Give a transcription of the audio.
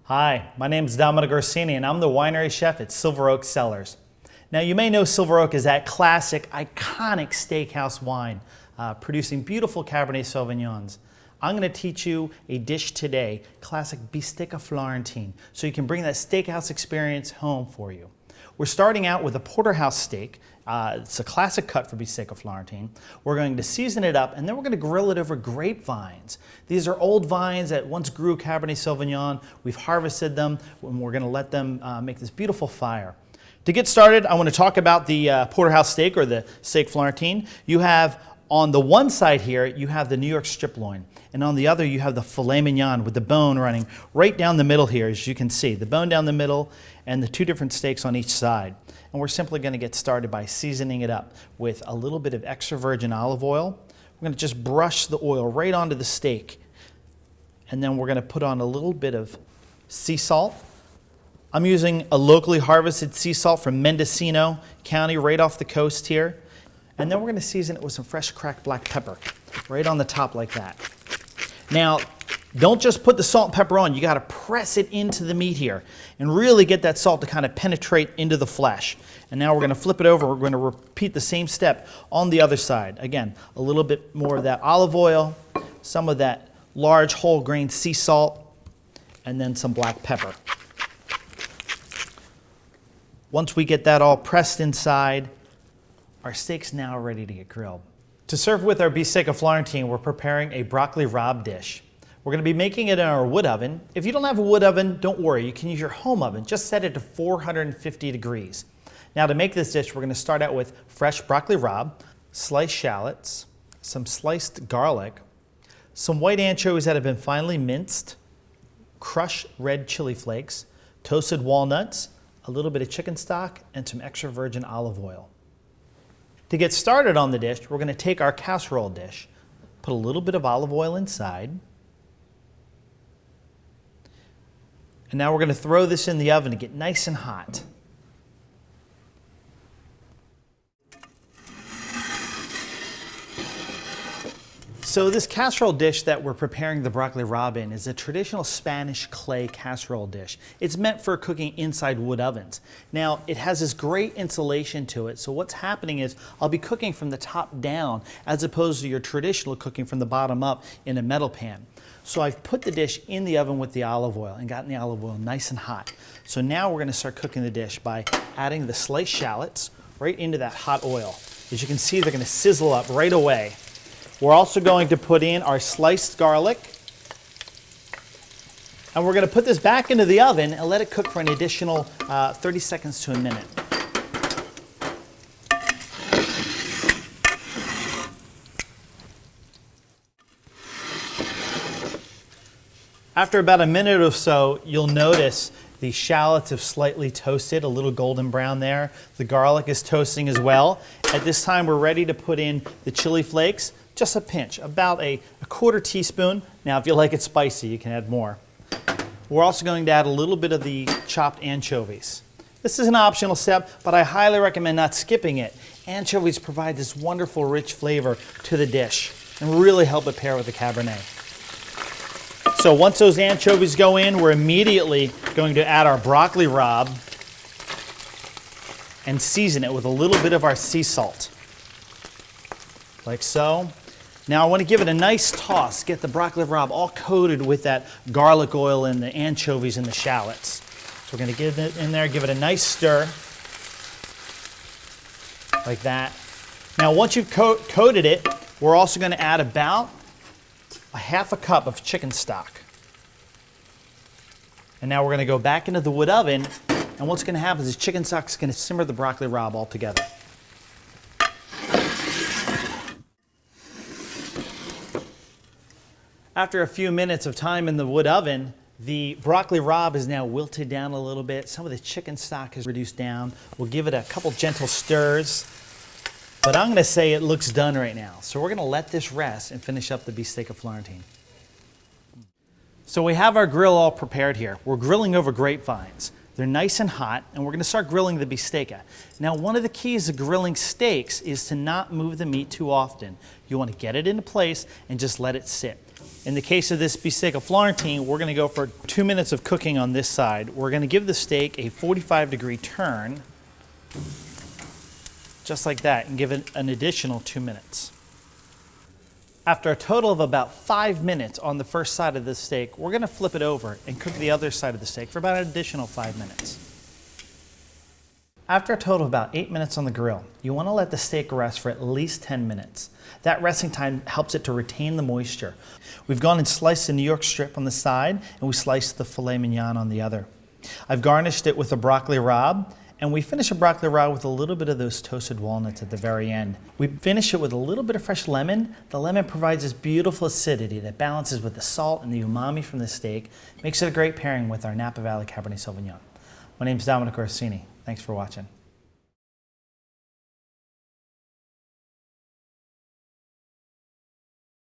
Hi, my name is Dominic Orsini and I'm the winery chef at Silver Oak Cellars. Now you may know Silver Oak as that classic, iconic steakhouse wine, producing beautiful Cabernet Sauvignons. I'm going to teach you a dish today, classic Bistecca Florentine, so you can bring that steakhouse experience home for you. We're starting out with a porterhouse steak. It's a classic cut for Bistecca Florentine. We're going to season it up and then we're going to grill it over grapevines. These are old vines that once grew Cabernet Sauvignon. We've harvested them and we're going to let them make this beautiful fire. To get started, I want to talk about the porterhouse steak or the steak Florentine. You have on the one side here, you have the New York strip loin, and on the other you have the filet mignon with the bone running right down the middle here, as you can see. The bone down the middle and the two different steaks on each side. And we're simply going to get started by seasoning it up with a little bit of extra virgin olive oil. We're going to just brush the oil right onto the steak. And then we're going to put on a little bit of sea salt. I'm using a locally harvested sea salt from Mendocino County, right off the coast here. And then we're going to season it with some fresh cracked black pepper, right on the top like that. Now, don't just put the salt and pepper on, you got to press it into the meat here and really get that salt to kind of penetrate into the flesh. And now we're going to flip it over, we're going to repeat the same step on the other side. Again, a little bit more of that olive oil, some of that large whole grain sea salt, and then some black pepper. Once we get that all pressed inside, our steak's now ready to get grilled. To serve with our Bistecca Florentine, we're preparing a Broccoli Rabe dish. We're going to be making it in our wood oven. If you don't have a wood oven, don't worry, you can use your home oven. Just set it to 450 degrees. Now to make this dish, we're going to start out with fresh broccoli rabe, sliced shallots, some sliced garlic, some white anchovies that have been finely minced, crushed red chili flakes, toasted walnuts, a little bit of chicken stock, and some extra virgin olive oil. To get started on the dish, we're going to take our casserole dish, put a little bit of olive oil inside, and now we're going to throw this in the oven to get nice and hot. So this casserole dish that we're preparing the broccoli rabe in is a traditional Spanish clay casserole dish. It's meant for cooking inside wood ovens. Now, it has this great insulation to it, so what's happening is I'll be cooking from the top down as opposed to your traditional cooking from the bottom up in a metal pan. So I've put the dish in the oven with the olive oil and gotten the olive oil nice and hot. So now we're going to start cooking the dish by adding the sliced shallots right into that hot oil. As you can see, they're going to sizzle up right away. We're also going to put in our sliced garlic, and we're going to put this back into the oven and let it cook for an additional 30 seconds to a minute. After about a minute or so, you'll notice the shallots have slightly toasted, a little golden brown there. The garlic is toasting as well. At this time, we're ready to put in the chili flakes. Just a pinch, about a quarter teaspoon. Now, if you like it spicy, you can add more. We're also going to add a little bit of the chopped anchovies. This is an optional step, but I highly recommend not skipping it. Anchovies provide this wonderful, rich flavor to the dish and really help it pair with the Cabernet. So once those anchovies go in, we're immediately going to add our broccoli rabe and season it with a little bit of our sea salt, like so. Now I want to give it a nice toss, get the broccoli rabe all coated with that garlic oil and the anchovies and the shallots. So we're going to get it in there, give it a nice stir, like that. Now once you've coated it, we're also going to add about a half a cup of chicken stock. And now we're going to go back into the wood oven, and what's going to happen is chicken stock is going to simmer the broccoli rabe all together. After a few minutes of time in the wood oven, the broccoli rabe is now wilted down a little bit. Some of the chicken stock is reduced down. We'll give it a couple gentle stirs. But I'm going to say it looks done right now. So we're going to let this rest and finish up the Bistecca Florentine. So we have our grill all prepared here. We're grilling over grapevines. They're nice and hot, and we're going to start grilling the Bistecca. Now, one of the keys to grilling steaks is to not move the meat too often. You want to get it into place and just let it sit. In the case of this Bistecca Florentine, we're gonna go for 2 minutes of cooking on this side. We're gonna give the steak a 45-degree turn, just like that, and give it an additional 2 minutes. After a total of about 5 minutes on the first side of the steak, we're gonna flip it over and cook the other side of the steak for about an additional 5 minutes. After a total of about 8 minutes on the grill, you want to let the steak rest for at least 10 minutes. That resting time helps it to retain the moisture. We've gone and sliced the New York strip on the side, and we sliced the filet mignon on the other. I've garnished it with a broccoli rabe, and we finish a broccoli rabe with a little bit of those toasted walnuts at the very end. We finish it with a little bit of fresh lemon. The lemon provides this beautiful acidity that balances with the salt and the umami from the steak, makes it a great pairing with our Napa Valley Cabernet Sauvignon. My name is Dominic Orsini. Thanks for watching.